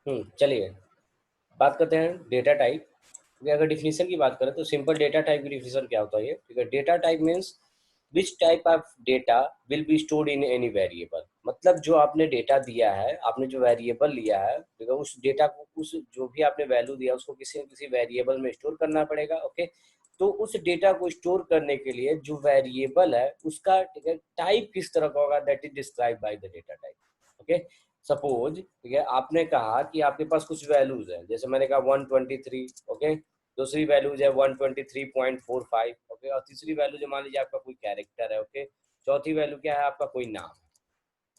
चलिए बात करते हैं डेटा टाइप। अगर डिफिनीशन की बात करें तो सिंपल डेटा टाइप की डिफिनीशन क्या होता है? ठीक है, data type means which type of data will be stored in any variable. मतलब जो आपने डेटा दिया है, आपने जो वेरिएबल लिया है, ठीक है, उस डेटा को, उस जो भी आपने वैल्यू दिया उसको किसी न किसी वेरिएबल में स्टोर करना पड़ेगा। ओके, तो उस डेटा को स्टोर करने के लिए जो वेरिएबल है उसका, ठीक है, टाइप किस तरह का होगा, that is describe by the data type. Okay, suppose, ठीक है, आपने कहा कि आपके पास कुछ वैल्यूज है, जैसे मैंने कहा 123। ओके, दूसरी वैल्यूज है 123.45। ओके, और तीसरी वैल्यू जो मान लीजिए आपका कोई कैरेक्टर है। ओके, चौथी वैल्यू क्या है, आपका कोई नाम है।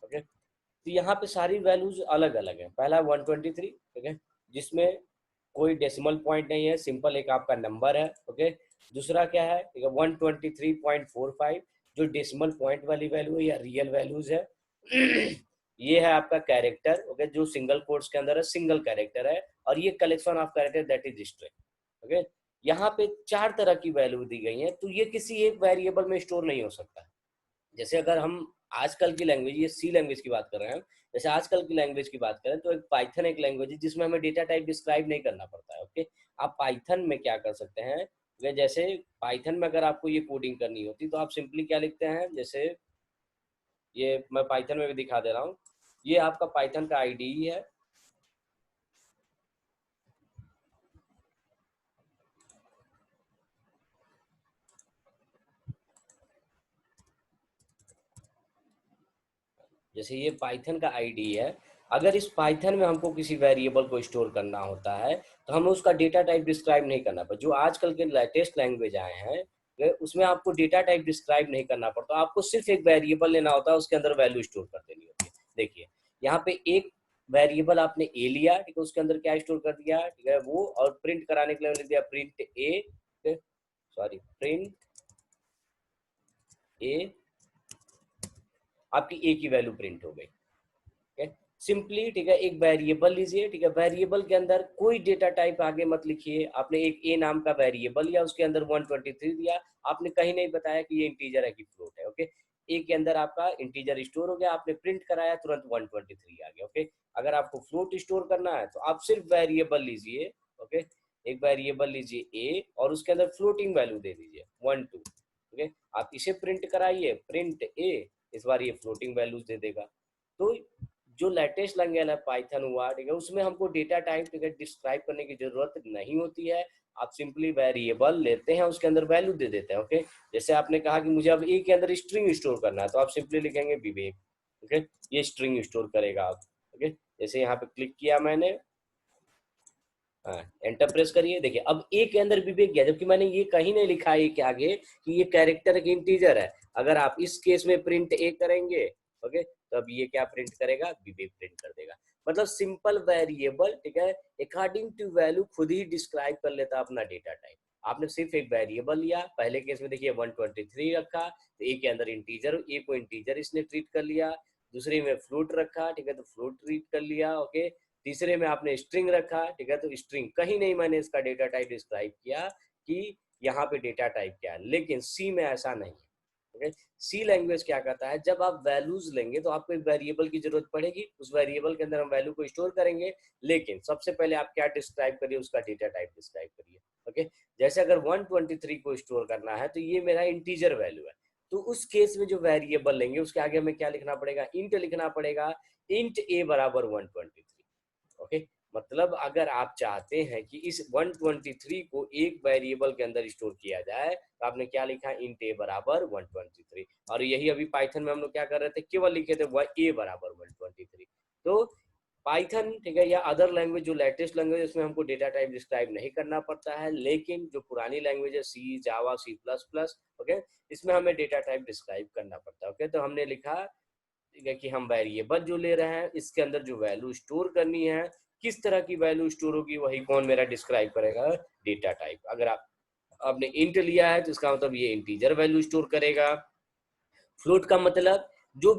ओके, तो यहाँ पे सारी वैल्यूज अलग अलग है। पहला 123, ठीक है, जिसमें कोई डेसिमल पॉइंट नहीं है, सिंपल एक आपका नंबर है। ओके, दूसरा क्या है, ठीक है, 123.45 जो डेसिमल पॉइंट वाली वैल्यू है या रियल वैल्यूज है। ये है आपका कैरेक्टर। ओके, जो सिंगल कोट्स के अंदर है, सिंगल कैरेक्टर है, और ये collection of character that is string. Okay, यहाँ पे चार तरह की वैल्यू दी गई है, तो ये किसी एक वेरिएबल में स्टोर नहीं हो सकता। जैसे अगर हम आजकल की लैंग्वेज, ये सी लैंग्वेज की बात कर रहे हैं, जैसे आजकल की लैंग्वेज की बात करें तो एक पाइथन एक लैंग्वेज है जिसमें हमें डेटा टाइप डिस्क्राइब नहीं करना पड़ता है। ओके, आप पाइथन में क्या कर सकते हैं, जैसे पाइथन में अगर आपको ये कोडिंग करनी होती तो आप सिंपली क्या लिखते हैं, जैसे ये मैं पाइथन में भी दिखा दे रहा हूँ। ये आपका पाइथन का आईडी है। जैसे ये पाइथन का आईडी है। अगर इस पाइथन में हमको किसी वेरिएबल को स्टोर करना होता है तो हमें उसका डेटा टाइप डिस्क्राइब नहीं करना पड़ता। जो आजकल के लेटेस्ट लैंग्वेज आए हैं उसमें आपको डेटा टाइप डिस्क्राइब नहीं करना पड़ता, आपको सिर्फ एक वेरिएबल लेना होता है, उसके अंदर वैल्यू स्टोर कर देनी होती है। देखिए यहाँ पे एक वेरिएबल आपने ए लिया, ठीक है, उसके अंदर क्या स्टोर कर दिया, ठीक है, वो, और प्रिंट कराने के लिए लिख दिया प्रिंट ए, सॉरी प्रिंट ए, आपकी ए की वैल्यू प्रिंट हो गई। ठीक है, सिंपली, ठीक है, एक वेरिएबल लीजिए, ठीक है, वेरिएबल के अंदर कोई डेटा टाइप आगे मत लिखिए। आपने एक ए नाम का वेरिएबल लिया, उसके अंदर 123 दिया, आपने कहीं नहीं बताया कि ये इंटीजर है कि फ्लोट है। ओके, ए के अंदर आपका इंटीजर स्टोर हो गया, आपने प्रिंट कराया, तुरंत 123 आ गया। ओके, अगर आपको फ्लोट स्टोर करना है तो आप सिर्फ वेरिएबल लीजिए। ओके, एक वेरिएबल लीजिए ए और उसके अंदर फ्लोटिंग वैल्यू दे दीजिए 1 2। ओके, आप इसे प्रिंट कराइए, प्रिंट ए, इस बार ये फ्लोटिंग वैल्यूज दे देगा। तो जो लेटेस्ट लैंग्वेज है पाइथन हुआ, ठीक है, उसमें हमको डेटा टाइप, ठीक है, डिस्क्राइब करने की जरूरत नहीं होती है। आप सिंपली वेरिएबल लेते हैं, उसके अंदर वैल्यू दे देते हैं। ओके, जैसे आपने कहा कि मुझे अब ए के अंदर स्ट्रिंग स्टोर करना है तो आप सिंपली लिखेंगे विवेक। ओके, ये स्ट्रिंग स्टोर करेगा आप। ओके, जैसे यहाँ पे क्लिक किया मैंने, हाँ, एंटर प्रेस करिए, देखिए अब ए के अंदर विवेक गया, जबकि मैंने ये कहीं नहीं लिखा है कि आगे कि ये कैरेक्टर एक इंटीजर है। अगर आप इस केस में प्रिंट ए करेंगे, ओके, तो अब ये क्या प्रिंट करेगा, विवेक प्रिंट कर देगा। मतलब सिंपल वेरिएबल, ठीक है, अकॉर्डिंग टू वैल्यू खुद ही डिस्क्राइब कर लेता अपना डेटा टाइप। आपने सिर्फ एक वेरिएबल लिया, पहले केस में देखिए 123 रखा, तो ए के अंदर इंटीजर, ए को इंटीजर इसने ट्रीट कर लिया। दूसरे में फ्लोट रखा, ठीक है, तो फ्लोट ट्रीट कर लिया। ओके, तीसरे में आपने स्ट्रिंग रखा, ठीक है, तो स्ट्रिंग, कहीं नहीं मैंने इसका डेटा टाइप डिस्क्राइब किया कि यहाँ पे डेटा टाइप क्या है। लेकिन सी में ऐसा नहीं है। ओके, सी लैंग्वेज क्या करता है, जब आप वैल्यूज लेंगे तो आपको एक वेरिएबल की जरूरत पड़ेगी, उस वेरिएबल के अंदर हम वैल्यू को स्टोर करेंगे, लेकिन सबसे पहले आप क्या डिस्क्राइब करिए, उसका डेटा टाइप डिस्क्राइब करिए। ओके, जैसे अगर 123 को स्टोर करना है तो ये मेरा इंटीजर वैल्यू है, तो उस केस में जो वेरिएबल लेंगे उसके आगे हमें क्या लिखना पड़ेगा, इंट लिखना पड़ेगा। इंट ए बराबर 123। ओके, मतलब अगर आप चाहते हैं कि इस 123 को एक वेरिएबल के अंदर स्टोर किया जाए तो आपने क्या लिखा, इंट ए बराबर 123। और यही अभी पाइथन में हम लोग क्या कर रहे थे, केवल लिखे थे वह ए बराबर 123। तो पाइथन, ठीक है, या अदर लैंग्वेज जो लेटेस्ट लैंग्वेज, उसमें हमको डेटा टाइप डिस्क्राइब नहीं करना पड़ता है, लेकिन जो पुरानी लैंग्वेज है सी, जावा, सी प्लस प्लस, ओके, इसमें हमें डेटा टाइप डिस्क्राइब करना पड़ता है। ओके, तो हमने लिखा, ठीक है, कि हम वेरिएबल जो ले रहे हैं इसके अंदर जो वैल्यू स्टोर करनी है, किस तरह की वैल्यू स्टोर होगी, वही कौन मेरा डिस्क्राइब करेगा, डेटा टाइप। अगर आपने इंट लिया है तो इसका मतलब ये इंटीजर वैल्यू स्टोर करेगा। फ्लोट का मतलब जो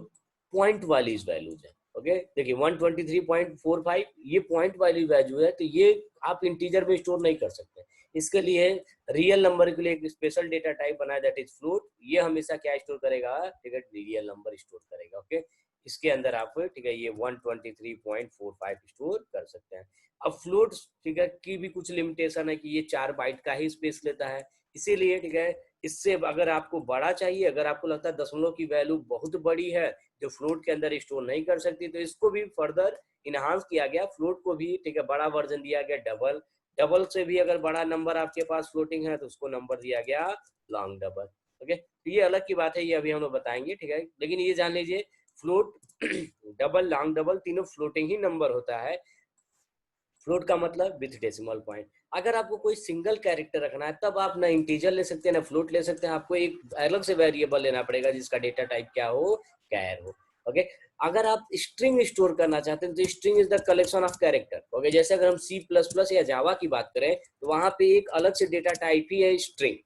पॉइंट वाली वैल्यूज है। ओके, देखिए 123.45 ये पॉइंट वाली वैल्यू है, तो ये आप इंटीजर में स्टोर नहीं कर सकते। इसके लिए रियल नंबर के लिए एक स्पेशल डेटा टाइप बनाया, दैट इज फ्लोट। ये हमेशा क्या स्टोर करेगा, ठीक है, रियल नंबर स्टोर करेगा। ओके, इसके अंदर आप ठीक है ये 123.45 स्टोर कर सकते हैं। अब फ्लोट ठीक है की भी कुछ लिमिटेशन है कि ये 4 बाइट का ही स्पेस लेता है, इसीलिए ठीक है इससे अगर आपको बड़ा चाहिए, अगर आपको लगता है दशमलव की वैल्यू बहुत बड़ी है जो फ्लोट के अंदर स्टोर नहीं कर सकती, तो इसको भी फर्दर इनहांस किया गया, फ्लोट को भी ठीक है बड़ा वर्जन दिया गया डबल, डबल से भी अगर बड़ा नंबर आपके पास फ्लोटिंग है तो उसको नंबर दिया गया लॉन्ग डबल। ओके, तो ये अलग की बात है, ये अभी हम लोग बताएंगे ठीक है, लेकिन ये जान लीजिए फ्लोट डबल लॉन्ग डबल तीनों फ्लोटिंग ही नंबर होता है। फ्लोट का मतलब विथ डेसिमल पॉइंट। अगर आपको कोई सिंगल कैरेक्टर रखना है तब आप ना इंटीजर ले सकते हैं ना फ्लोट ले सकते हैं, आपको एक अलग से वेरिएबल लेना पड़ेगा जिसका डेटा टाइप क्या हो, कैर हो। ओके, अगर आप स्ट्रिंग स्टोर करना चाहते हैं तो string is the collection of character. Okay, जैसे अगर हम सी प्लस प्लस या जावा की बात करें तो वहां पे एक अलग से डेटा टाइप ही है स्ट्रिंग।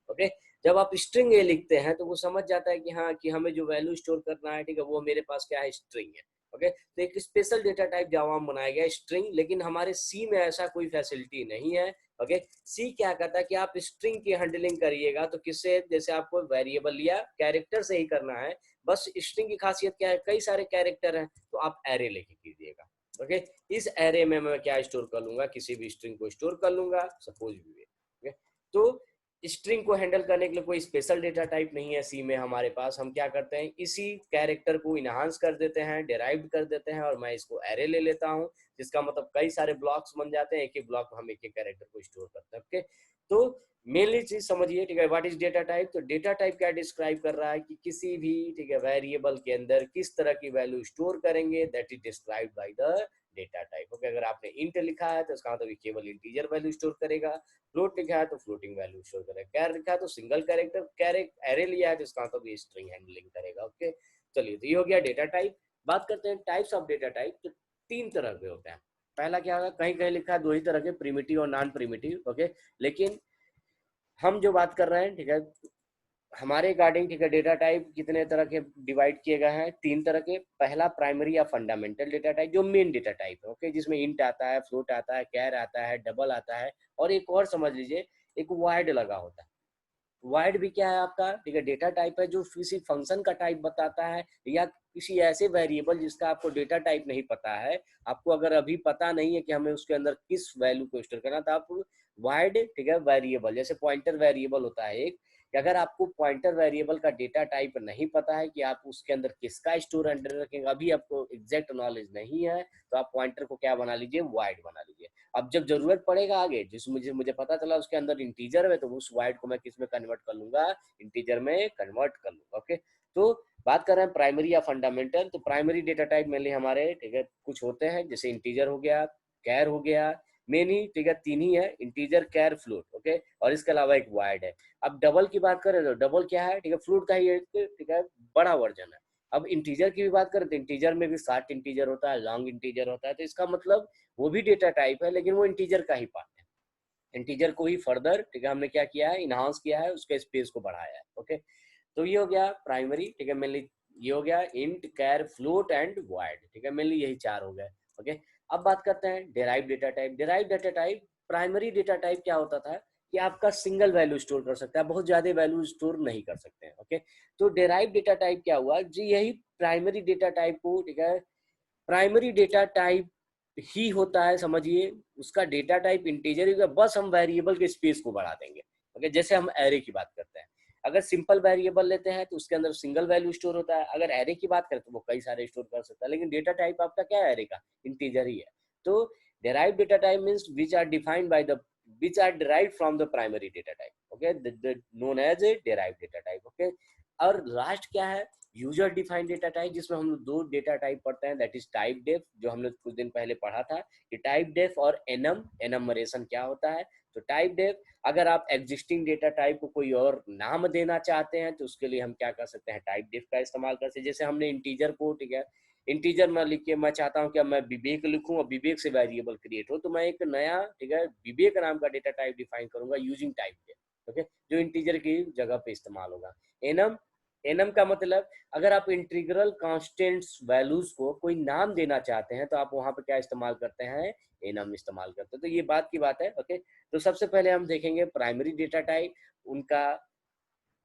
ओके, जब आप स्ट्रिंग ए लिखते हैं तो वो समझ जाता है कि हाँ कि हमें जो वैल्यू स्टोर करना है ठीक है वो मेरे पास क्या है, स्ट्रिंग है। ओके, तो एक स्पेशल डेटा टाइप जावा में बनाया गया स्ट्रिंग, लेकिन हमारे सी में ऐसा कोई फैसिलिटी नहीं है। ओके, सी क्या कहता है कि आप स्ट्रिंग की हैंडलिंग करिएगा तो किससे, जैसे आपको वेरिएबल लिया कैरेक्टर से ही करना है, बस स्ट्रिंग की खासियत क्या है, कई सारे कैरेक्टर हैं तो आप एरे लेके कीजिएगा। ओके, इस एरे में मैं क्या स्टोर कर लूंगा, किसी भी स्ट्रिंग को स्टोर कर लूंगा, सपोज भी। ओके, तो स्ट्रिंग को हैंडल करने के लिए कोई स्पेशल डेटा टाइप नहीं है सी में हमारे पास, हम क्या करते हैं इसी कैरेक्टर को इनहांस कर देते हैं, डिराइव कर देते हैं, और मैं इसको एरे ले लेता हूं, जिसका मतलब कई सारे ब्लॉक्स बन जाते हैं, एक एक ब्लॉक हम एक एक कैरेक्टर को स्टोर करते हैं। ओके, तो मेनली चीज समझिए ठीक है, व्हाट इज डेटा टाइप। तो डेटा टाइप क्या डिस्क्राइब कर रहा है कि किसी भी ठीक है वेरिएबल के अंदर किस तरह की वैल्यू स्टोर करेंगे, that is described by the data type. Okay, अगर आपने इंट लिखा है तो इसका मतलब केवल इंटीजर वैल्यू स्टोर करेगा, फ्लोट लिखा है तो फ्लोटिंग वैल्यू स्टोर करेगा, कैर लिखा है तो सिंगल कैरेक्टर एरे लिया है तो इसका मतलब ये स्ट्रिंग हैंडलिंग करेगा। ओके, चलिए तो ये हो गया डेटा टाइप। बात करते हैं टाइप्स ऑफ डेटा टाइप। तो 3 तरह के होते हैं। पहला क्या होगा, कहीं कहीं लिखा है 2 ही तरह के, प्रिमिटिव और नॉन प्रिमिटिव। ओके, लेकिन हम जो बात कर रहे हैं ठीक है हमारे अकॉर्डिंग ठीक है डेटा टाइप कितने तरह के डिवाइड किए गए हैं, 3 तरह के। पहला प्राइमरी या फंडामेंटल डेटा टाइप जो मेन डेटा टाइप है। ओके, जिसमें इंट आता है, फ्लोट आता है, कैर आता है, डबल आता है, और एक और समझ लीजिए एक वाइड लगा होता है। वाइड भी क्या है आपका ठीक है डेटा टाइप है जो किसी फंक्शन का टाइप बताता है, या किसी ऐसे वेरिएबल जिसका आपको डेटा टाइप नहीं पता है, आपको अगर अभी पता नहीं है कि हमें उसके अंदर किस वैल्यू को स्टोर करना, तो आप वाइड ठीक है वेरिएबल, जैसे पॉइंटर वेरिएबल होता है एक, कि अगर आपको पॉइंटर वेरिएबल का डेटा टाइप नहीं पता है कि आप उसके अंदर किसका स्टोर अंडर रखेंगे, अभी आपको एग्जैक्ट नॉलेज नहीं है, तो आप पॉइंटर को क्या बना लीजिए, वाइड बना लीजिए। अब जब जरूरत पड़ेगा आगे, जिस मुझे पता चला उसके अंदर इंटीजर है, तो उस वाइड को मैं किस में कन्वर्ट कर लूंगा, इंटीजर में कन्वर्ट कर लूंगा। ओके, तो बात कर रहे हैं प्राइमरी या फंडामेंटल। तो प्राइमरी डेटा टाइप मेनली हमारे ठीक है कुछ होते हैं, जैसे इंटीजर हो गया, कैर हो गया, मेन ही ठीक है 3 ही है, इंटीजर, कैर, फ्लोट। ओके, और इसके अलावा एक वाइड है। अब डबल की बात करें तो डबल क्या है ठीक है, फ्लोट का ही एक ठीक है बड़ा वर्जन है। अब इंटीजर की भी बात करें तो इंटीजर में भी शॉर्ट इंटीजर होता है, लॉन्ग इंटीजर होता है, तो इसका मतलब वो भी डेटा टाइप है, लेकिन वो इंटीजर का ही पार्ट है। इंटीजर को ही फर्दर ठीक है हमने क्या किया है, इनहांस किया है, उसके स्पेस को बढ़ाया है। ओके, तो ये हो गया प्राइमरी ठीक है मेनली, ये हो गया int, char, float and void. ठीक है, मेनली यही 4 हो गए। ओके, अब बात करते हैं derive data type. Derive data type, primary data type क्या होता था कि आपका सिंगल वैल्यू स्टोर कर सकता है, बहुत ज्यादा वैल्यू स्टोर नहीं कर सकते हैं। ओके, तो डेराइव डेटा टाइप क्या हुआ जी, यही प्राइमरी डेटा टाइप को ठीक है, प्राइमरी डेटा टाइप ही होता है, समझिए उसका डेटा टाइप इंटीजर ही होगा, बस हम वेरिएबल के स्पेस को बढ़ा देंगे। ओके, जैसे हम एरे की बात करते हैं, अगर सिंपल वेरिएबल लेते हैं तो उसके अंदर सिंगल वैल्यू स्टोर होता है, अगर एरे की बात करें तो वो कई सारे स्टोर कर सकता है, लेकिन डेटा टाइप आपका क्या है, एरे का इंटीजर ही है। तो derive data type means which are defined by the which are derived from the primary data type. Okay, the known as a derived data type. Okay, और लास्ट क्या है, यूजर डिफाइंड डेटा टाइप, जिसमें हम लोग 2 data type पढ़ते हैं, that is type def, जो हमने कुछ दिन पहले पढ़ा था कि टाइप डेफ और एनमरेशन क्या होता है। तो टाइप डेफ, अगर आप एग्जिस्टिंग डेटा टाइप को कोई और नाम देना चाहते हैं तो उसके लिए हम क्या कर सकते हैं, टाइप डेफ का इस्तेमाल कर सकते हैं। जैसे हमने इंटीजर को ठीक है इंटीजर में लिख के मैं चाहता हूं कि मैं विवेक लिखूं और विवेक से वेरिएबल क्रिएट हो, तो मैं एक नया ठीक है विवेक नाम का डेटा टाइप डिफाइन करूंगा यूजिंग टाइप डेफ। ओके, जो इंटीजर की जगह पे इस्तेमाल होगा। एनम, एनम का मतलब अगर आप इंटीग्रल कांस्टेंट्स वैल्यूज को कोई नाम देना चाहते हैं तो आप वहां पे क्या इस्तेमाल करते हैं, एनम इस्तेमाल करते हैं। तो ये बात की बात है। ओके, तो सबसे पहले हम देखेंगे प्राइमरी डेटा टाइप, उनका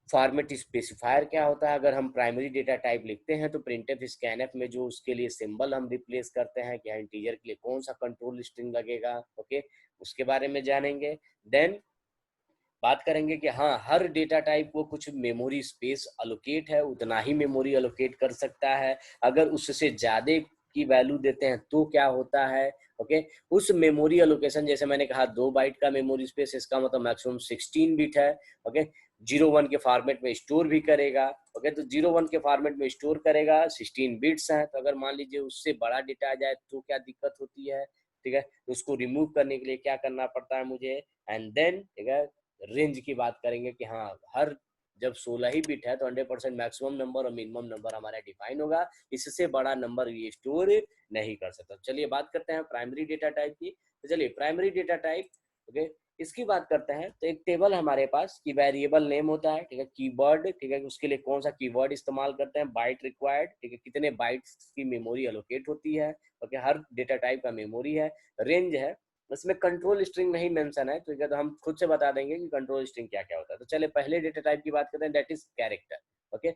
फॉर्मेट स्पेसिफायर क्या होता है, अगर हम प्राइमरी डेटा टाइप लिखते हैं तो प्रिंटफ स्कैनफ में जो उसके लिए सिंबल हम रिप्लेस करते हैं कि इंटीजर के लिए कौन सा कंट्रोल स्ट्रिंग लगेगा, ओके, उसके बारे में जानेंगे। देन बात करेंगे कि हाँ, हर डेटा टाइप को कुछ मेमोरी स्पेस अलोकेट है, उतना ही मेमोरी अलोकेट कर सकता है, अगर उससे ज़्यादा की वैल्यू देते हैं तो क्या होता है, ओके। उस मेमोरी अलोकेशन, जैसे मैंने कहा 2 बाइट का मेमोरी स्पेस, इसका मतलब मैक्सिमम 16 बिट है, ओके। 0-1 के फॉर्मेट में स्टोर भी करेगा, ओके। तो 0-1 के फॉर्मेट में स्टोर करेगा, 16 बिट्स हैं, तो अगर मान लीजिए उससे बड़ा डेटा आ जाए तो क्या दिक्कत होती है, ठीक है। तो उसको रिमूव करने के लिए क्या करना पड़ता है मुझे, एंड देन, ठीक है, रेंज की बात करेंगे कि हाँ, हर जब 16 ही बिट है तो 100% मैक्सिमम नंबर और मिनिमम नंबर हमारा डिफाइन होगा, इससे बड़ा नंबर ये स्टोर नहीं कर सकता। चलिए बात करते हैं प्राइमरी डेटा टाइप की। तो चलिए प्राइमरी डेटा टाइप, ओके, इसकी बात करते हैं। तो एक टेबल हमारे पास की वेरिएबल नेम होता है, ठीक है, कीवर्ड, ठीक है, उसके लिए कौन सा कीवर्ड इस्तेमाल करते हैं, बाइट रिक्वायर्ड, ठीक है, कितने बाइट्स की मेमोरी एलोकेट होती है, ओके, हर डेटा टाइप का मेमोरी है, रेंज है, इसमें कंट्रोल स्ट्रिंग नहीं मेंशन है, ठीक है, तो हम खुद से बता देंगे कि कंट्रोल स्ट्रिंग क्या क्या होता है। तो चले पहले डेटा टाइप की बात करते हैं, that is character, okay.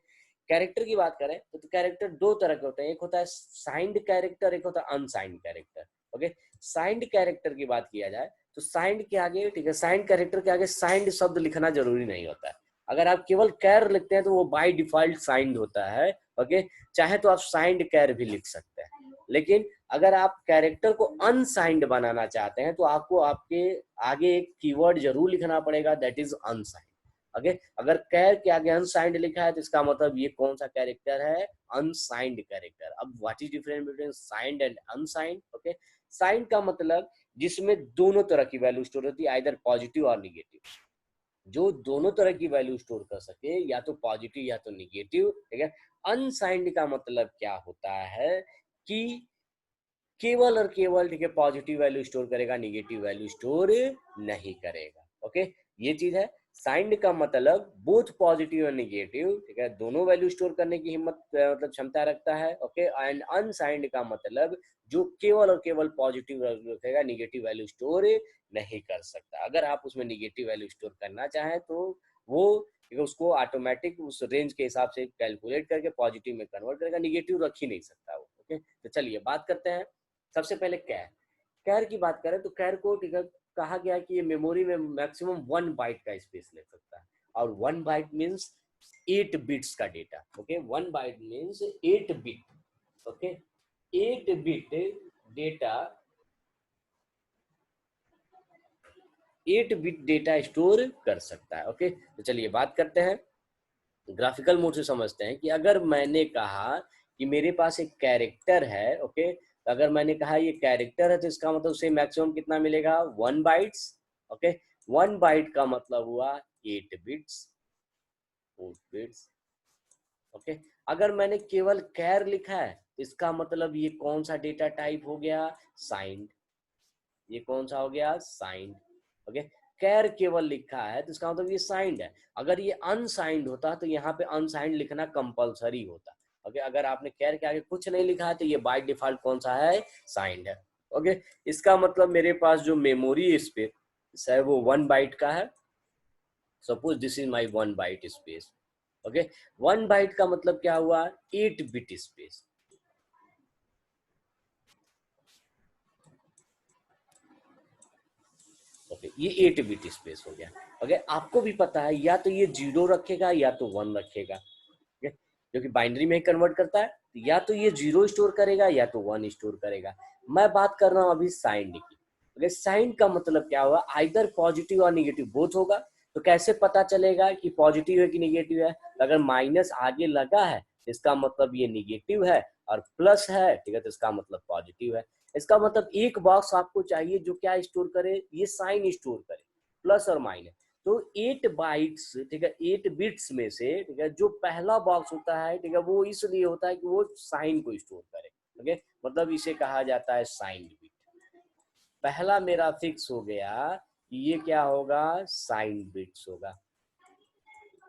Character की बात करें तो कैरेक्टर दो तरह के होते हैं, एक होता है साइंड कैरेक्टर, एक होता है unsigned character, okay. Signed character की बात किया जाए तो साइंड के आगे, ठीक है, साइंड कैरेक्टर के आगे साइंड शब्द लिखना जरूरी नहीं होता है। अगर आप केवल कैर लिखते हैं तो वो बाय डिफॉल्ट साइंड होता है, ओके। चाहे तो आप साइंड कैर भी लिख सकते हैं, लेकिन अगर आप कैरेक्टर को अनसाइंड बनाना चाहते हैं तो आपको आपके आगे एक कीवर्ड जरूर लिखना पड़ेगा, दैट इज अनसाइंड, ओके। अगर कैर के आगे अनसाइंड लिखा है तो इसका मतलब ये कौन सा कैरेक्टर है, अनसाइंड कैरेक्टर। अब what is difference between signed and unsigned, okay. Signed का मतलब जिसमें दोनों तरह की वैल्यू स्टोर होती है, आइदर पॉजिटिव और निगेटिव, जो दोनों तरह की वैल्यू स्टोर कर सके, या तो पॉजिटिव या तो निगेटिव, ठीक है। अनसाइंड का मतलब क्या होता है कि केवल और केवल, ठीक है, पॉजिटिव वैल्यू स्टोर करेगा, निगेटिव वैल्यू स्टोर नहीं करेगा, ओके। ये चीज है। साइंड का मतलब बोथ पॉजिटिव और निगेटिव, ठीक है, दोनों वैल्यू स्टोर करने की हिम्मत, मतलब क्षमता रखता है, ओके। एंड अनसाइंड का मतलब जो केवल और केवल पॉजिटिव वैल्यू रखेगा, निगेटिव वैल्यू स्टोर नहीं कर सकता। अगर आप उसमें निगेटिव वैल्यू स्टोर करना चाहें तो वो, ठीक है, उसको ऑटोमेटिक उस रेंज के हिसाब से कैलकुलेट करके पॉजिटिव में कन्वर्ट करेगा, निगेटिव रख ही नहीं सकता वो, ओके। तो चलिए बात करते हैं सबसे पहले कैर। कैर की बात करें तो कैर को, ठीक है, कहा गया कि ये मेमोरी में मैक्सिमम 1 बाइट का स्पेस ले सकता है, और 1 बाइट मीन्स 8 बिट्स का data, okay. 1 byte means 8 bit, okay. 8 bit data, 8 bit data store कर सकता है, ओके। तो चलिए बात करते हैं, ग्राफिकल मोड से समझते हैं कि अगर मैंने कहा कि मेरे पास एक कैरेक्टर है, ओके, तो अगर मैंने कहा ये कैरेक्टर है तो इसका मतलब उसे मैक्सिमम कितना मिलेगा, 1 बाइट्स, ओके। 1 बाइट का मतलब हुआ 8 बिट्स, 4 बिट्स, ओके। अगर मैंने केवल कैर लिखा है तो इसका मतलब ये कौन सा डेटा टाइप हो गया, साइंड, ये कौन सा हो गया, साइंड, ओके। कैर केवल लिखा है तो इसका मतलब ये साइंड है। अगर ये अनसाइंड होता तो यहाँ पे अनसाइंड लिखना कंपलसरी होता, ओके। अगर आपने कैर के आगे कुछ नहीं लिखा है तो ये बाय डिफॉल्ट कौन सा है, साइंड है, ओके। इसका मतलब मेरे पास जो मेमोरी स्पेस है वो 1 बाइट का है। Suppose this is my 1 byte space, okay. 1 byte का मतलब क्या हुआ, 8 बिट स्पेस, ओके। ये 8 बिट स्पेस हो गया, ओके। आपको भी पता है या तो ये 0 रखेगा या तो 1 रखेगा, ओके, जो कि बाइनरी में कन्वर्ट करता है। या तो ये 0 स्टोर करेगा या तो 1 स्टोर करेगा। मैं बात कर रहा हूँ अभी साइंड की, ओके। साइंड का मतलब क्या हुआ, आइदर पॉजिटिव और निगेटिव बोथ होगा। तो कैसे पता चलेगा कि पॉजिटिव है कि निगेटिव है, तो अगर माइनस आगे लगा है तो इसका मतलब ये निगेटिव है, और प्लस है, ठीक है, तो इसका मतलब पॉजिटिव है। इसका मतलब एक बॉक्स आपको चाहिए जो क्या स्टोर करे, ये साइन स्टोर करे, प्लस और माइनस। तो 8 बाइट्स, ठीक है, 8 बिट्स में से, ठीक है, जो पहला बॉक्स होता है, ठीक है, वो इसलिए होता है कि वो साइन को स्टोर करे, ओके। मतलब इसे कहा जाता है साइन बिट। पहला मेरा फिक्स हो गया कि ये क्या होगा, साइन बिट्स होगा।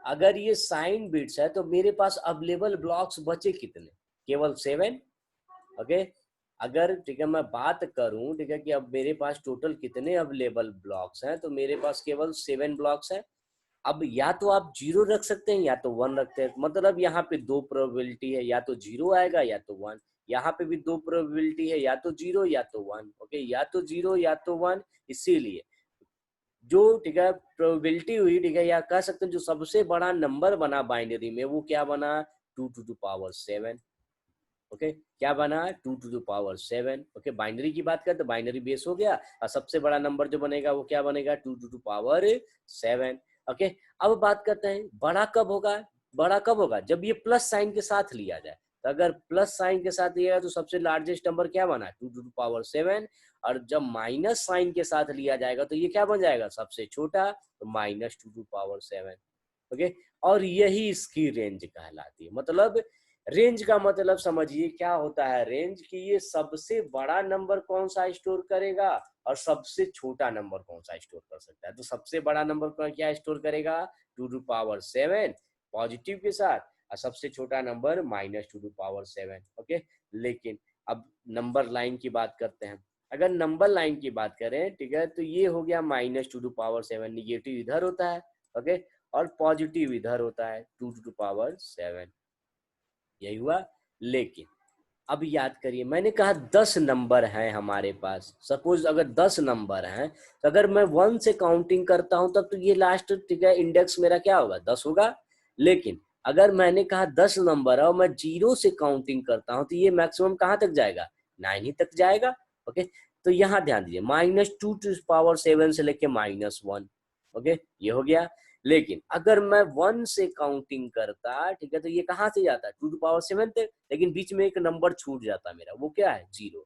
अगर ये साइन बिट्स है तो मेरे पास अवेलेबल ब्लॉक्स बचे कितने, केवल 7, ओके। अगर, ठीक है, मैं बात करूं, ठीक है, कि अब मेरे पास टोटल कितने अवेलेबल ब्लॉक्स हैं, तो मेरे पास केवल 7 ब्लॉक्स हैं। अब या तो आप 0 रख सकते हैं या तो 1 रखते हैं, मतलब यहाँ पे दो प्रोबेबिलिटी है, या तो 0 आएगा या तो 1। यहाँ पे भी दो प्रोबेबिलिटी है, या तो 0 या तो 1। ओके, या तो 0 या तो 1। इसीलिए जो ठीक है प्रोबेबिलिटी हुई, ठीक है, या कह सकते हैं जो सबसे बड़ा नंबर बना बाइनरी में, वो क्या बना, 2 to the power 7। ओके, क्या बना, 2 to the power 7। Okay, binary की बात करें तो बाइनरी बेस हो गया, और सबसे बड़ा नंबर जो बनेगा वो क्या बनेगा, 2 to the power 7। ओके, अब बात करते हैं बड़ा कब होगा। बड़ा कब होगा, जब ये प्लस साइन के साथ लिया जाए। तो अगर प्लस साइन के साथ लिया जाए तो सबसे लार्जेस्ट नंबर क्या बना, 2 to the power 7। और जब माइनस साइन के साथ लिया जाएगा तो ये क्या बन जाएगा, सबसे छोटा, तो -2 to the power 7। ओके, और यही इसकी रेंज कहलाती है। मतलब रेंज का मतलब समझिए क्या होता है रेंज, कि ये सबसे बड़ा नंबर कौन सा स्टोर करेगा और सबसे छोटा नंबर कौन सा स्टोर कर सकता है। तो सबसे बड़ा नंबर क्या स्टोर करेगा, 2 to the power 7 पॉजिटिव के साथ, और सबसे छोटा number -2 to the power 7। Okay, लेकिन अब नंबर लाइन की बात करते हैं। अगर नंबर लाइन की बात करें, ठीक है, तो ये हो गया -2 to the power 7, निगेटिव इधर होता है। ओके, और पॉजिटिव इधर होता है, 2 to the power 7। यही हुआ। लेकिन अब याद करिए, मैंने कहा 10 नंबर हैं हमारे पास। सपोज अगर 10 नंबर हैं, तो अगर मैं 1 से काउंटिंग करता हूं तब तो ये लास्ट, ठीक है, इंडेक्स मेरा क्या होगा, 10 होगा। लेकिन अगर मैंने कहा 10 नंबर है और मैं 0 से काउंटिंग करता हूं, तो ये मैक्सिमम कहाँ तक जाएगा, 9 ही तक जाएगा। ओके, तो यहाँ ध्यान दीजिए, -2 to the power 7 से लेके -1। ओके, ये हो गया। लेकिन अगर मैं 1 से काउंटिंग करता, ठीक है, तो ये कहाँ से जाता है, 2 to the power 7 तक, लेकिन बीच में एक नंबर छूट जाता मेरा, वो क्या है, 0।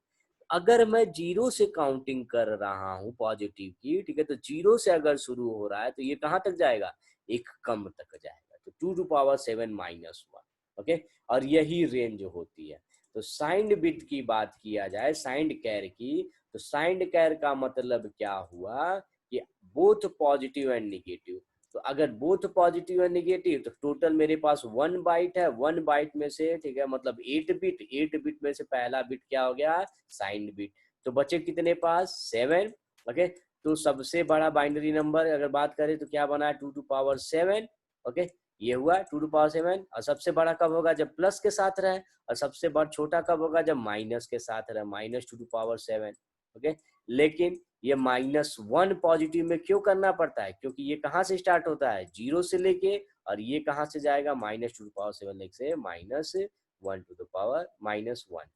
अगर मैं 0 से काउंटिंग कर रहा हूँ पॉजिटिव की, ठीक है, तो 0 से अगर शुरू हो रहा है तो ये कहाँ तक जाएगा, एक कम तक जाएगा, तो 2 to the power 7 -1। ओके, और यही रेंज होती है। तो साइंड बिट की बात किया जाए, साइंड कैर की, तो साइंड कैर का मतलब क्या हुआ कि बोथ पॉजिटिव एंड निगेटिव। तो अगर बोथ पॉजिटिव एंड निगेटिव, तो टोटल मेरे पास 1 बाइट है। 1 बाइट में से, ठीक है, मतलब 8 बिट, 8 बिट में से पहला बिट क्या हो गया, साइंड बिट। तो बचे कितने पास, 7। ओके, तो सबसे बड़ा बाइनरी नंबर अगर बात करें तो क्या बना है, 2 to the power 7। ओके, ये हुआ 2 to the power 7। और सबसे बड़ा कब होगा, जब प्लस के साथ रहे, और सबसे बड़ा छोटा कब होगा, जब माइनस के साथ रहे, -2 to the power 7। ओके, लेकिन ये -1 पॉजिटिव में क्यों करना पड़ता है, क्योंकि ये कहाँ से स्टार्ट होता है, 0 से लेके, और ये कहाँ से जाएगा, -2 to the power 7 से -1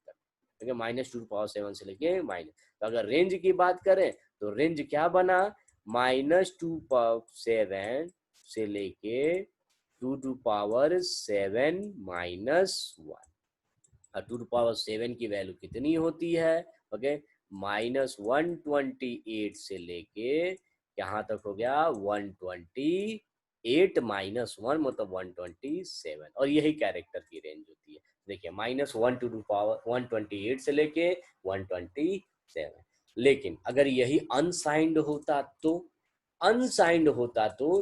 तक। ठीक है, -2 to the power 7 से लेके माइनस। तो अगर रेंज की बात करें तो रेंज क्या बना, -2 to the power 7 से लेके 2 to the power 7 -1। और 2 to the power 7 की वैल्यू कितनी होती है, ओके, -128 से लेके यहाँ तक हो गया 128 -1, मतलब 127। और यही कैरेक्टर की रेंज होती है। देखिए, -1 to the power 128 से लेके 127। लेकिन अगर यही अनसाइंड होता तो, अनसाइंड होता तो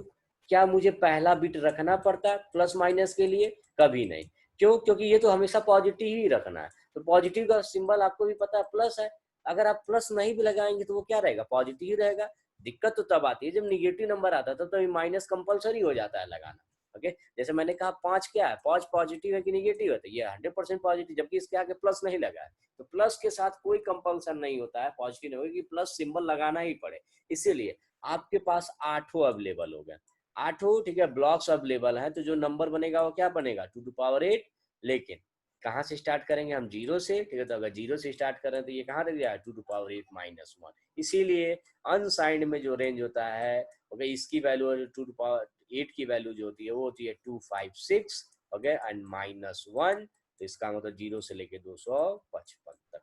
क्या मुझे पहला बिट रखना पड़ता प्लस माइनस के लिए, कभी नहीं। क्यों, क्योंकि ये तो हमेशा पॉजिटिव ही रखना है। तो पॉजिटिव का सिंबल आपको भी पता है प्लस है। अगर आप प्लस नहीं भी लगाएंगे तो वो क्या रहेगा, पॉजिटिव ही रहेगा। दिक्कत तो तब आती है जब निगेटिव नंबर आता है, तो माइनस कंपलसरी हो जाता है लगाना। ओके, जैसे मैंने कहा 5 क्या है, 5 पॉजिटिव है कि निगेटिव है, तो ये 100% पॉजिटिव, जबकि इसके आगे प्लस नहीं लगा है। तो प्लस के साथ कोई कंपल्सन नहीं होता है, पॉजिटिव नहीं होगा कि प्लस सिंबल लगाना ही पड़े। इसीलिए आपके पास 8 अवेलेबल हो गया, 8, ठीक है, ब्लॉक्स अवेलेबल है। तो जो नंबर बनेगा वो क्या बनेगा, 2 to the power 8। लेकिन कहाँ से स्टार्ट करेंगे हम, 0 से, ठीक है। तो अगर 0 से स्टार्ट करें तो ये कहाँ तक जाएगा, 2 to the power 8 -1। इसीलिए अनसाइंड में जो रेंज होता है, ओके, इसकी वैल्यू 2 to the power 8 की वैल्यू जो होती है वो होती है 256, ओके, एंड -1। तो इसका मतलब 0 से लेके 255 तक।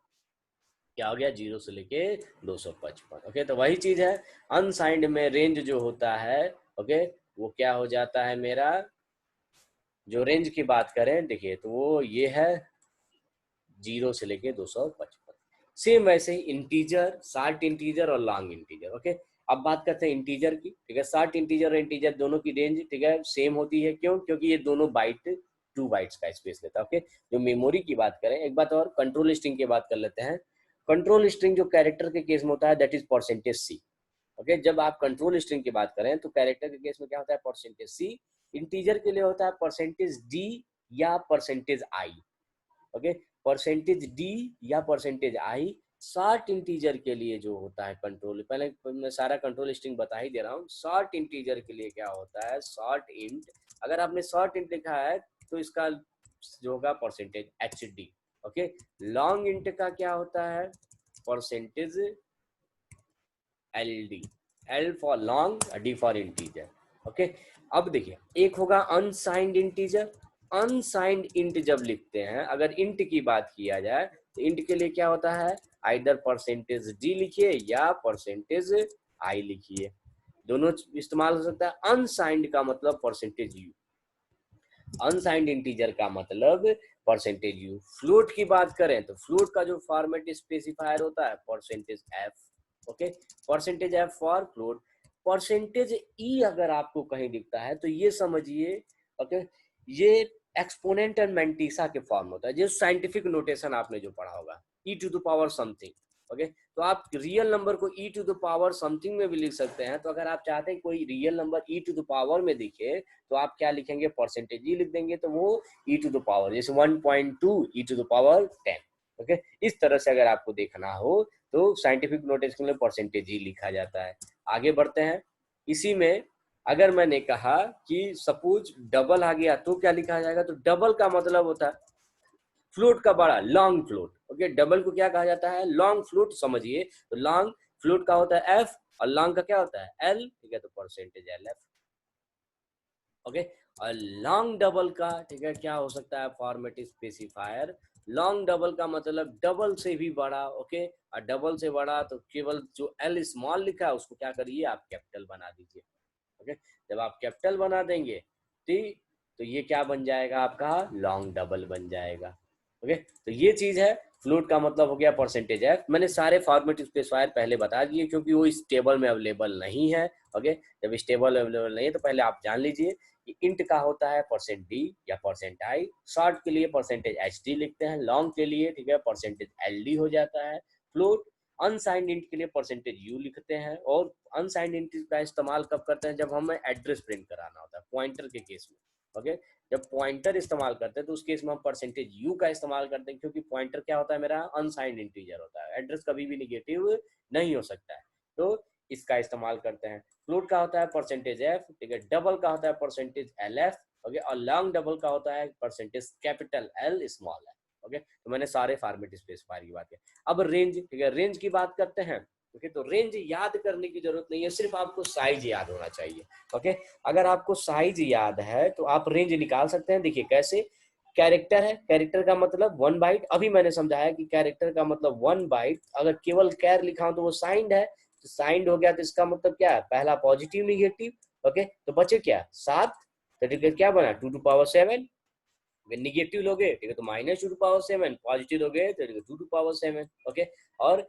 क्या हो गया, 0 से लेके 255। ओके, तो वही चीज है, अनसाइंड में रेंज जो होता है, ओके, वो क्या हो जाता है मेरा, जो रेंज की बात करें, देखिए, तो वो ये है 0 से लेके 255। सेम वैसे ही इंटीजर, शॉर्ट इंटीजर और लॉन्ग इंटीजर। ओके, अब बात करते हैं इंटीजर की, ठीक है। शॉर्ट इंटीजर और इंटीजर दोनों की रेंज, ठीक है, सेम होती है। क्यों, क्योंकि ये दोनों बाइट 2 बाइट्स का स्पेस लेता है। ओके, जो मेमोरी की बात करें, एक बात और कंट्रोल स्ट्रिंग की बात कर लेते हैं। कंट्रोल स्ट्रिंग जो कैरेक्टर के केस में होता है, दैट इज %C। ओके, जब आप कंट्रोल स्ट्रिंग की बात करें तो कैरेक्टर के केस में क्या होता है परसेंटेज सी, इंटीजर के लिए होता है परसेंटेज डी या परसेंटेज आई। ओके, परसेंटेज डी या परसेंटेज आई। शॉर्ट इंटीजर के लिए जो होता है कंट्रोल, पहले मैं सारा कंट्रोल स्ट्रिंग बता ही दे रहा हूँ। शॉर्ट इंटीजर के लिए क्या होता है शॉर्ट इंट, अगर आपने शॉर्ट इंट लिखा है तो इसका जो होगा percentage H D. Okay, long int का क्या होता है percentage L D, L for long, D for integer. Okay, अब देखिए एक होगा अनसाइंड इंटीजर। अनसाइंड इंट जब लिखते हैं, अगर इंट की बात किया जाए तो इंट के लिए क्या होता है आइदर परसेंटेज डी लिखिए या परसेंटेज आई लिखिए, दोनों इस्तेमाल हो सकता है। अनसाइंड का मतलब परसेंटेज यू, अनसाइंड इंटीजर का मतलब परसेंटेज यू। फ्लोट की बात करें तो फ्लोट का जो फॉर्मेट स्पेसिफायर होता है percentage f. Okay, percentage f for float. Percentage e अगर आपको कहीं दिखता है तो ये समझिए, ओके, ये एक्सपोनेंट एंड मैंटिसा के फॉर्म होता है, जो साइंटिफिक नोटेशन आपने जो पढ़ा होगा e to the power something. Okay, तो आप रियल नंबर को e to the power something में भी लिख सकते हैं। तो अगर आप चाहते हैं कोई real number e to the power में दिखे तो आप क्या लिखेंगे परसेंटेज ई लिख देंगे, तो वो ई टू द पावर, जैसे 1.2 ई टू द पावर 10। ओके, इस तरह से अगर आपको देखना हो तो साइंटिफिक नोटेशन में परसेंटेज ई लिखा जाता है। आगे बढ़ते हैं, इसी में अगर मैंने कहा कि सपोज डबल आ गया तो क्या लिखा जाएगा, तो डबल का मतलब होता है फ्लोट का बड़ा, लॉन्ग फ्लोट। ओके, डबल को क्या कहा जाता है लॉन्ग फ्लोट, समझिए। तो लॉन्ग फ्लोट का होता है एफ और लॉन्ग का क्या होता है एल, ठीक है, तो परसेंटेज एल एफ। ओके, और लॉन्ग डबल का, ठीक है, क्या हो सकता है फॉर्मेट स्पेसिफायर। लॉन्ग डबल का मतलब डबल से भी बड़ा। ओके, और डबल से बड़ा तो केवल जो एल स्मॉल लिखा है उसको क्या करिए आप कैपिटल बना दीजिए। ओके, जब आप कैपिटल बना देंगे ठीक, तो ये क्या बन जाएगा आपका लॉन्ग डबल बन जाएगा। ओके, तो ये चीज है। फ्लोट का मतलब हो गया परसेंटेज एफ। मैंने सारे फॉर्मेट स्पेसिफायर पहले बता दिए क्योंकि वो इस टेबल में अवेलेबल नहीं है। ओके, जब इस टेबल अवेलेबल नहीं है तो पहले आप जान लीजिए कि इंट का होता है परसेंट डी या परसेंट आई। शॉर्ट के लिए परसेंटेज एच डी लिखते हैं, लॉन्ग के लिए, ठीक है, परसेंटेज एल डी हो जाता है। फ्लोट अनसाइंड इंट के लिए परसेंटेज यू लिखते हैं। और अनसाइंड इंट का इस्तेमाल कब करते हैं, जब हमें एड्रेस प्रिंट कराना होता है, पॉइंटर के केस में। ओके, जब पॉइंटर इस्तेमाल करते हैं तो उस केस में हम परसेंटेज यू का इस्तेमाल करते हैं, क्योंकि पॉइंटर क्या होता है मेरा अनसाइंड इंटीजर होता है, एड्रेस कभी भी निगेटिव नहीं हो सकता है, तो इसका इस्तेमाल करते हैं। फ्लोट का होता है परसेंटेज एफ, ठीक है, डबल का होता है परसेंटेज एल एफ। ओके, और लॉन्ग डबल का होता है percentage capital L small L. Okay, तो मैंने सारे फॉर्मेट स्पेसिफायर की बात की। अब रेंज, ठीक है, रेंज की बात करते हैं। ओके, तो रेंज याद करने की जरूरत नहीं है, सिर्फ आपको साइज याद होना चाहिए। ओके, अगर आपको साइज याद है तो आप रेंज निकाल सकते हैं। देखिए कैसे, कैरेक्टर है, कैरेक्टर का मतलब 1 बाइट। अभी मैंने समझाया कि कैरेक्टर का मतलब 1 बाइट। अगर केवल कैर लिखा हो तो वो साइंड है, तो साइंड हो गया तो इसका मतलब क्या है पहला पॉजिटिव निगेटिव। ओके, तो बचे क्या 7, तो ठीक है क्या बना 2 to power 7। निगेटिव लोगे ठीक है तो -2 to power 7, पॉजिटिव लोगे तो 2 to power 7। ओके, और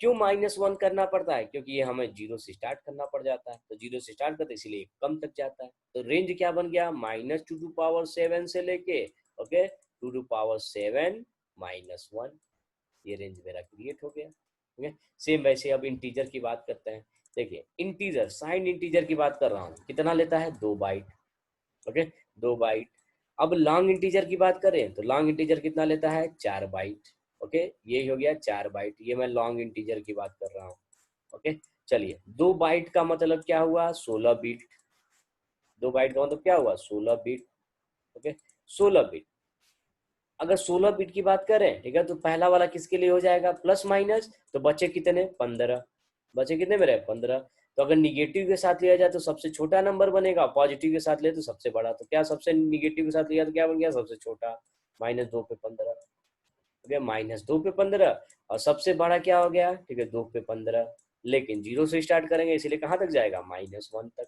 क्यों -1 करना पड़ता है, क्योंकि ये हमें जीरो से स्टार्ट करना पड़ जाता है, तो जीरो से स्टार्ट करते इसीलिए कम तक जाता है। तो रेंज क्या बन गया -2 to power 7 से लेके, ओके, 2 to power 7 -1, ये रेंज मेरा क्रिएट हो गया। ओके, सेम वैसे अब इंटीजर की बात करते हैं। देखिए इंटीजर, साइंड इंटीजर की बात कर रहा हूँ, कितना लेता है 2 बाइट। Okay, 2 byte. अब लॉन्ग इंटीजर की बात करें तो लॉन्ग इंटीजर कितना लेता है 4 बाइट। ओके, ये हो गया 4 बाइट, ये मैं लॉन्ग इंटीजर की बात कर रहा हूँ। ओके, चलिए 2 बाइट का मतलब क्या हुआ 16 बिट। 2 बाइट का मतलब क्या हुआ 16 बिट। Okay, 16 bit. अगर 16 बिट की बात करें, ठीक है, तो पहला वाला किसके लिए हो जाएगा प्लस माइनस, तो बचे कितने 15, बचे कितने मेरे 15। तो अगर निगेटिव के साथ लिया जाए तो सबसे छोटा नंबर बनेगा, पॉजिटिव के साथ ले तो सबसे बड़ा, तो क्या सबसे निगेटिव के साथ लिया तो क्या बन गया सबसे छोटा, -2 पे 15। ठीक है, -2 पे 15, और सबसे बड़ा क्या हो गया, ठीक है 2 पे 15। लेकिन जीरो से स्टार्ट करेंगे इसीलिए कहाँ तक जाएगा -1 तक,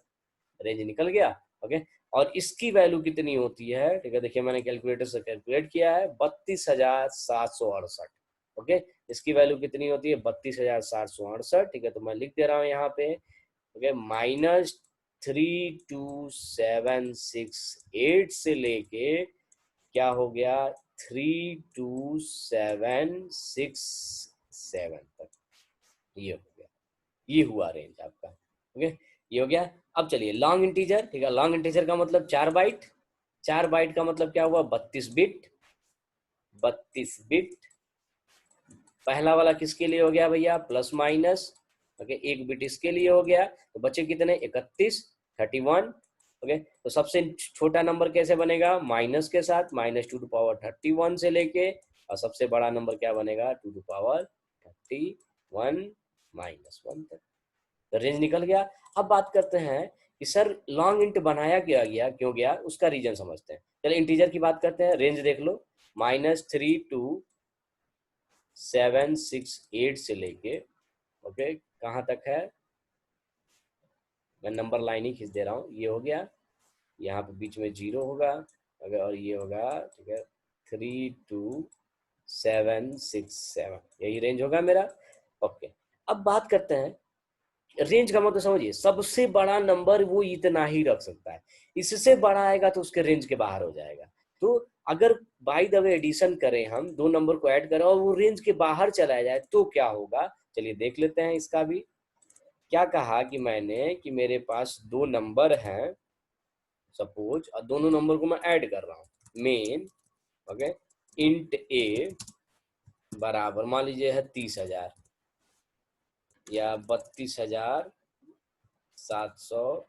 रेंज निकल गया। ओके, और इसकी वैल्यू कितनी होती है, ठीक है, देखिए मैंने कैलकुलेटर से कैलकुलेट किया है 32,768। ओके, इसकी वैल्यू कितनी होती है 32,768। ठीक है, तो मैं लिख दे रहा हूँ यहाँ पे। ओके, -32768 से लेके क्या हो गया 32767 तक, ये हो गया। ये हुआ रेंज आपका। ओके, ये हो गया। अब चलिए लॉन्ग इंटीजर, ठीक है, लॉन्ग इंटीजर का मतलब 4 बाइट, 4 बाइट का मतलब क्या हुआ, 32 बिट, 32 बिट। पहला वाला किसके लिए हो गया भैया, प्लस माइनस। ओके, एक बिट इसके लिए हो गया, तो बचे कितने, 31, 31। ओके, तो सबसे छोटा नंबर कैसे बनेगा, माइनस के साथ, माइनस 2 to the power 31 से लेके, और सबसे बड़ा नंबर क्या बनेगा, 2 to the power 31 -1 तक। तो रेंज निकल गया। अब बात करते हैं कि सर लॉन्ग इंट बनाया क्या गया, क्यों गया, उसका रीजन समझते हैं। चलिए इंटीजर की बात करते हैं। रेंज देख लो, -3 to 7 6 8 से लेके, ओके, कहाँ तक है, मैं नंबर लाइन ही खींच दे रहा हूँ। ये हो गया, यहाँ पे बीच में 0 होगा, अगर, और ये होगा, ठीक है, 3 to 7 6 7, यही रेंज होगा मेरा। ओके, अब बात करते हैं रेंज का मतलब समझिए, सबसे बड़ा नंबर वो इतना ही रख सकता है, इससे बड़ा आएगा तो उसके रेंज के बाहर हो जाएगा। तो अगर बाय द वे एडिशन करें, हम दो नंबर को ऐड करें और वो रेंज के बाहर चला जाए तो क्या होगा, चलिए देख लेते हैं इसका भी। क्या कहा कि मैंने कि मेरे पास दो नंबर हैं सपोज, और दोनों नंबर को मैं ऐड कर रहा हूँ मेन। ओके, इंट ए बराबर मान लीजिए है 30,000 या 32,700,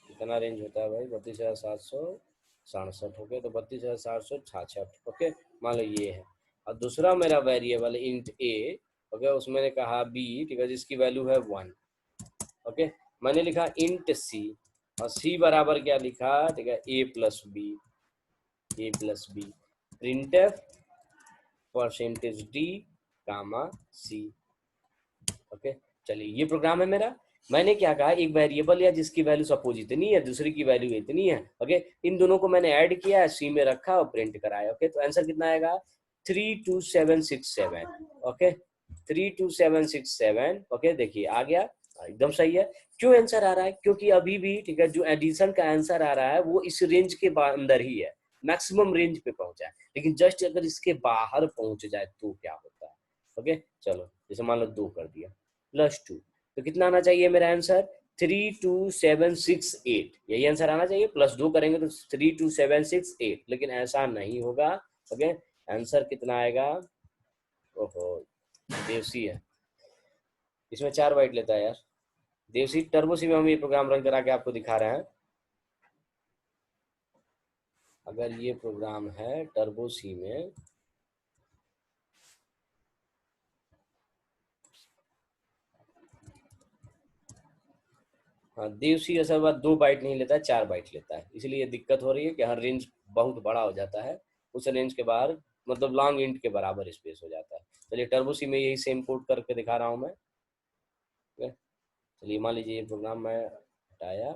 कितना रेंज होता है भाई, 32,767 हो गया, तो 32,766। ओके, मान लो ये है। और दूसरा मेरा वेरिएबल इंट ए, ओके, उसमें मैंने कहा बी, ठीक है, जिसकी वैल्यू है 1। ओके, मैंने लिखा इंट सी, और सी बराबर क्या लिखा, ठीक है, a plus b, a plus b, printf percentage d comma c. Okay, चलिए ये प्रोग्राम है मेरा। मैंने क्या कहा, एक वेरिएबल या जिसकी वैल्यू सपोज इतनी है, दूसरी की वैल्यू इतनी है। ओके, इन दोनों को मैंने ऐड किया, सी में रखा और प्रिंट कराया। ओके, तो आंसर कितना आएगा, 32767। ओके, 32767। ओके, देखिए आ गया, एकदम सही है। क्यों आंसर आ रहा है, क्योंकि अभी भी, ठीक है, जो एडिशन का आंसर आ रहा है वो इस रेंज के अंदर ही है, मैक्सिमम रेंज पे पहुंचा है। लेकिन जस्ट अगर इसके बाहर पहुंच जाए तो क्या होता है। ओके, चलो जैसे मान लो 2 कर दिया, +2, तो कितना आना चाहिए मेरा आंसर, 32768, यही आंसर आना चाहिए। +2 करेंगे तो 32768, लेकिन ऐसा नहीं होगा। ओके, आंसर कितना आएगा, ओहो, देवसी है, इसमें 4 बाइट लेता है यार। देवसी टर्बो सी में हम ये प्रोग्राम रन करा के आपको दिखा रहे हैं। अगर ये प्रोग्राम है टर्बो सी में, हाँ, देवसी ऐसा बात 2 बाइट नहीं लेता है, 4 बाइट लेता है, इसलिए दिक्कत हो रही है कि हर रेंज बहुत बड़ा हो जाता है, उस रेंज के बाहर मतलब लॉन्ग इंट के बराबर स्पेस हो जाता है। चलिए टर्बो सी में यही सेम कोड करके दिखा रहा हूँ मैं। चलिए मान लीजिए ये प्रोग्राम मैं हटाया,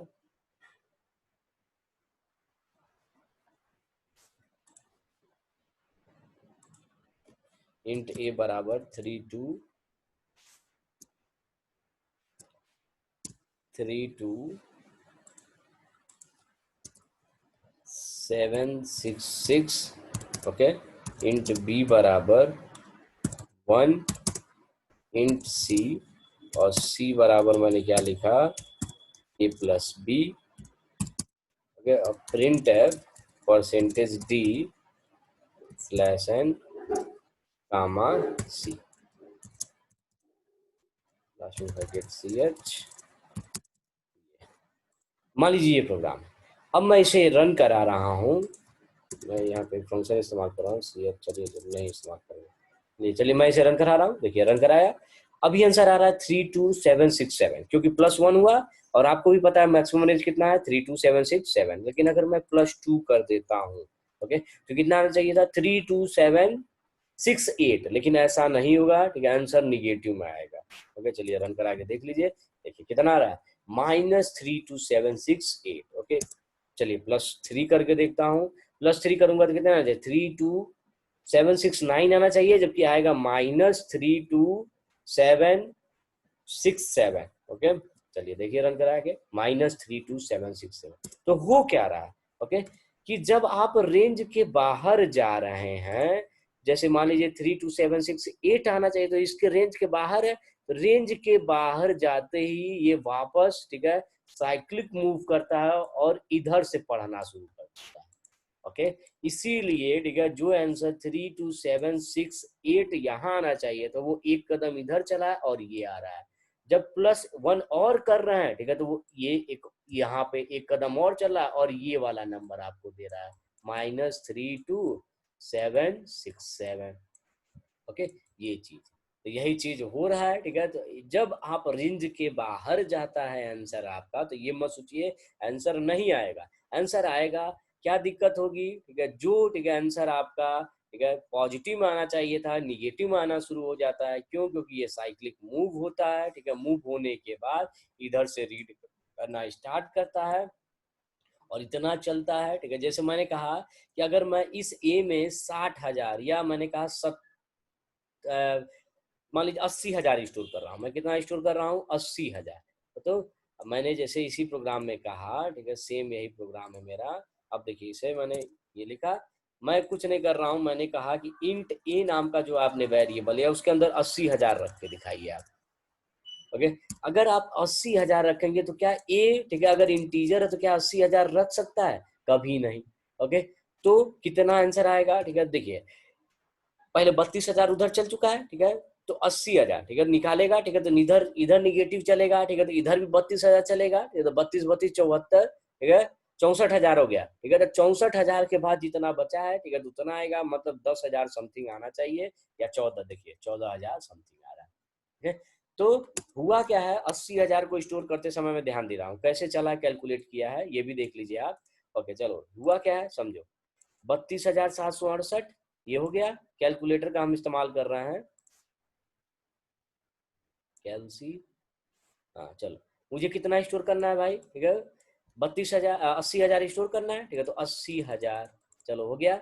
इंट ए बराबर 32766। ओके, इंट बी बराबर 1, इंट सी, और सी बराबर मैंने क्या लिखा, ए प्लस बी। ओके, और प्रिंट है परसेंटेज डी स्लैश एन कामा सी, लास्ट में ब्रैकेट सी एच। मान लीजिए ये प्रोग्राम, अब मैं इसे रन करा रहा हूँ, मैं यहाँ पे फंक्शन इस्तेमाल कर रहा हूँ, सी एच, चलिए नहीं इस्तेमाल करेंगे। चलिए मैं इसे रन करा रहा हूँ, देखिए रन कराया, अभी आंसर आ रहा है 32767, क्योंकि +1 हुआ, और आपको भी पता है मैक्सिमम रेंज कितना है, 32767। लेकिन अगर मैं +2 कर देता हूँ, ओके, तो कितना आना चाहिए था, 32768, लेकिन ऐसा नहीं होगा, ठीक है, आंसर निगेटिव में आएगा। ओके, चलिए रन करा के देख लीजिए, देखिए कितना आ रहा है, -32768। ओके, चलिए +3 करके देखता हूँ, +3 करूंगा तो कितना आ जाए, 32769 आना चाहिए, जबकि आएगा -32767। ओके, चलिए देखिए रन करा के, -32767। तो हो क्या रहा है, ओके, कि जब आप रेंज के बाहर जा रहे हैं जैसे मान लीजिए 3 2 7 6 8 आना चाहिए, तो इसके रेंज के बाहर है, तो रेंज के बाहर जाते ही ये वापस, ठीक है, साइक्लिक मूव करता है और इधर से पढ़ना शुरू कर देता है। ओके, इसीलिए ठीक है, जो आंसर 3 2 7 6 8 यहाँ आना चाहिए, तो वो एक कदम इधर चला है और ये आ रहा है। जब +1 और कर रहे हैं, ठीक है, तो वो ये एक यहाँ पे एक कदम और चला और ये वाला नंबर आपको दे रहा है -32767। ओके, ये चीज, तो यही चीज हो रहा है, ठीक है। तो जब आप रेंज के बाहर जाता है आंसर आपका, तो ये मत सोचिए आंसर नहीं आएगा, आंसर आएगा। क्या दिक्कत होगी, ठीक है, जो ठीक है आंसर आपका, ठीक है, पॉजिटिव में आना चाहिए था, निगेटिव में आना शुरू हो जाता है। क्यों? क्योंकि ये साइक्लिक मूव होता है, ठीक है, मूव होने के बाद इधर से रीड करना स्टार्ट करता है और इतना चलता है, ठीक है। जैसे मैंने कहा कि अगर मैं इस ए में 60,000 या मैंने कहा मान लीजिए 80,000 स्टोर कर रहा हूँ, मैं कितना स्टोर कर रहा हूँ 80,000। तो मैंने जैसे इसी प्रोग्राम में कहा, ठीक है, सेम यही प्रोग्राम है मेरा। अब देखिए इसे मैंने ये लिखा, मैं कुछ नहीं कर रहा हूँ, मैंने कहा कि इंट ए नाम का जो आपने वेरिएबल है उसके अंदर 80,000 रख के दिखाइए आप। ओके, अगर आप 80,000 रखेंगे तो क्या ए, ठीक है, अगर इंटीजर है तो क्या 80,000 रख सकता है? कभी नहीं। ओके, तो कितना आंसर आएगा, ठीक है, देखिए पहले 32,000 उधर चल चुका है, ठीक है, तो 80,000, ठीक है, निकालेगा, ठीक है, तो इधर इधर निगेटिव चलेगा, ठीक है, तो इधर भी 32,000 चलेगा, ठीक है, तो 32 32 74, ठीक है, 64,000 हो गया, ठीक है। तो 64,000 के बाद जितना बचा है, ठीक है, तो उतना आएगा, मतलब 10,000 समथिंग आना चाहिए, या 14, देखिए 14,000 समथिंग आ रहा है, ठीक है। तो हुआ क्या है, 80,000 को स्टोर करते समय मैं ध्यान दे रहा हूँ कैसे चला, कैलकुलेट किया है, ये भी देख लीजिए आप। ओके, चलो हुआ क्या है समझो, 32,768 ये हो गया। कैलकुलेटर का हम इस्तेमाल कर रहे हैं, कैलसी। हाँ चलो, मुझे कितना स्टोर करना है भाई, ठीक है, 32,000 80,000 स्टोर करना है, ठीक है, तो 80,000, चलो हो गया।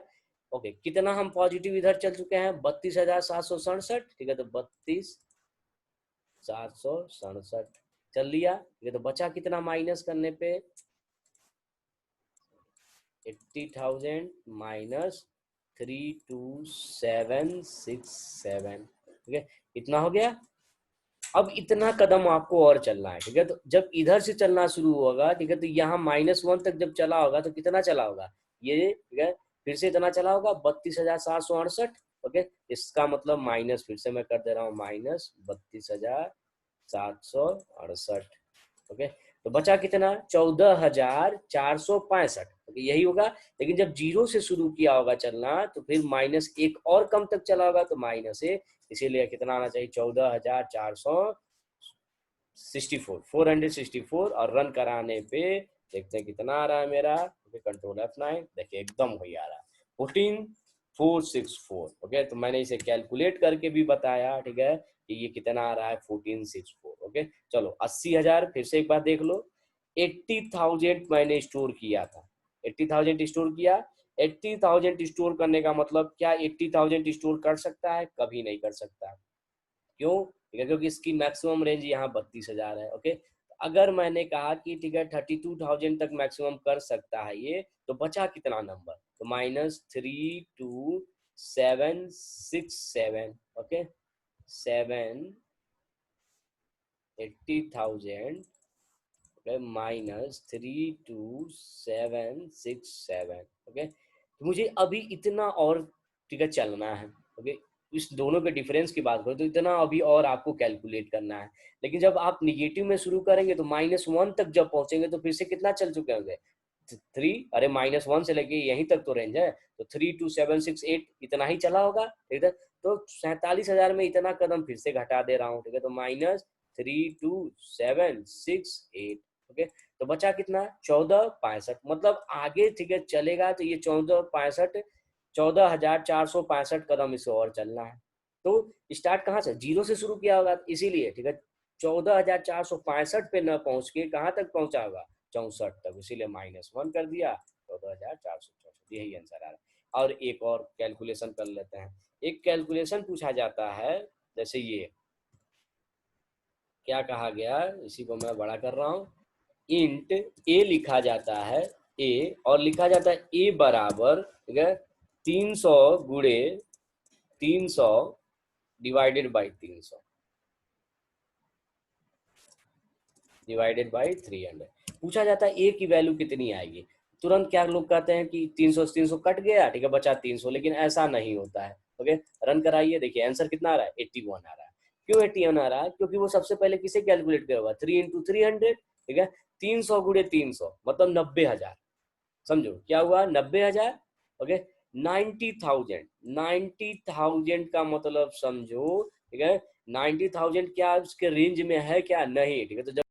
ओके, कितना हम पॉजिटिव इधर चल चुके हैं, 32,767, ठीक है, तो 32,767 चल लिया, ठीक है, तो बचा कितना माइनस करने पे, 80,000 माइनस 32767, ठीक है, इतना हो गया। अब इतना कदम आपको और चलना है, ठीक है, तो जब इधर से चलना शुरू होगा, ठीक है, तो यहाँ -1 तक जब चला होगा तो कितना चला होगा ये, ठीक है, फिर से इतना चला होगा 32,768। ओके, इसका मतलब माइनस, फिर से मैं कर दे रहा हूँ, -32,768। ओके, तो बचा कितना, 14,465। ओके, यही होगा। लेकिन जब जीरो से शुरू किया होगा चलना, तो फिर -1 और कम तक चला होगा, तो -1, इसीलिए कितना आना चाहिए, 14,464 और रन कराने पे देखते हैं कितना आ रहा है मेरा। कंट्रोल F9, देखिए एकदम वही आ रहा है 14,464। ओके, तो मैंने इसे कैलकुलेट करके भी बताया, ठीक है, कि ये कितना आ रहा है 14,464। ओके, चलो 80,000 फिर से एक बार देख लो, 80,000 मैंने स्टोर किया था, 80,000 स्टोर किया। 80,000 स्टोर करने का मतलब क्या 80,000 स्टोर कर सकता है? कभी नहीं कर सकता। क्यों? ठीक है, क्योंकि इसकी मैक्सिमम रेंज यहाँ 32,000 है। ओके, अगर मैंने कहा कि ठीक है 32,000 तक मैक्सिमम कर सकता है ये, तो बचा कितना नंबर, तो -32767। ओके, 80,000 -32767। ओके, तो मुझे अभी इतना और, ठीक है, चलना है। ओके, इस दोनों के डिफरेंस की बात करो तो इतना अभी और आपको कैलकुलेट करना है। लेकिन जब आप निगेटिव में शुरू करेंगे तो -1 तक जब पहुंचेंगे तो फिर से कितना चल चुके होंगे, 3, अरे -1 से लेके यहीं तक तो रेंज है, तो 32768 इतना ही चला होगा, ठीक है। तो 47,000 में इतना कदम फिर से घटा दे रहा हूँ, ठीक है, तो -32768। ओके, तो बचा कितना, 14,65। मतलब आगे, ठीक है, चलेगा तो ये 14,65, 14,465 कदम इसे और चलना है। तो स्टार्ट कहाँ से, जीरो से शुरू किया होगा, इसीलिए, ठीक है, 14,465 पे न पहुंच के कहाँ तक पहुंचा होगा, 64 तक, इसीलिए -1 कर दिया, 14,464, यही आंसर आ रहा है। और एक और कैलकुलेशन कर लेते हैं। एक कैलकुलेशन पूछा जाता है, जैसे ये क्या कहा गया, इसी को मैं बड़ा कर रहा हूँ, इंट ए लिखा जाता है, ए, और लिखा जाता है ए बराबर, ठीक है, 300 गुणे 300 डिवाइडेड बाई 300 डिवाइडेड बाई 300। पूछा जाता है ए की वैल्यू कितनी आएगी, तुरंत क्या लोग कहते हैं कि 300 से 300 कट गया, ठीक है, बचा 300, लेकिन ऐसा नहीं होता है। ओके, रन कराइए, देखिए आंसर कितना आ रहा है, 81 आ रहा है। क्यों 81 आ रहा है? क्योंकि वो सबसे पहले किसे कैलकुलेट किया हुआ, 3 इंटू 300, ठीक है, 300 गुणे 300 मतलब 90,000। समझो क्या हुआ, 90,000। ओके, 90,000, 90,000 का मतलब समझो, ठीक है, 90,000 क्या उसके रेंज में है क्या, नहीं, ठीक है। तो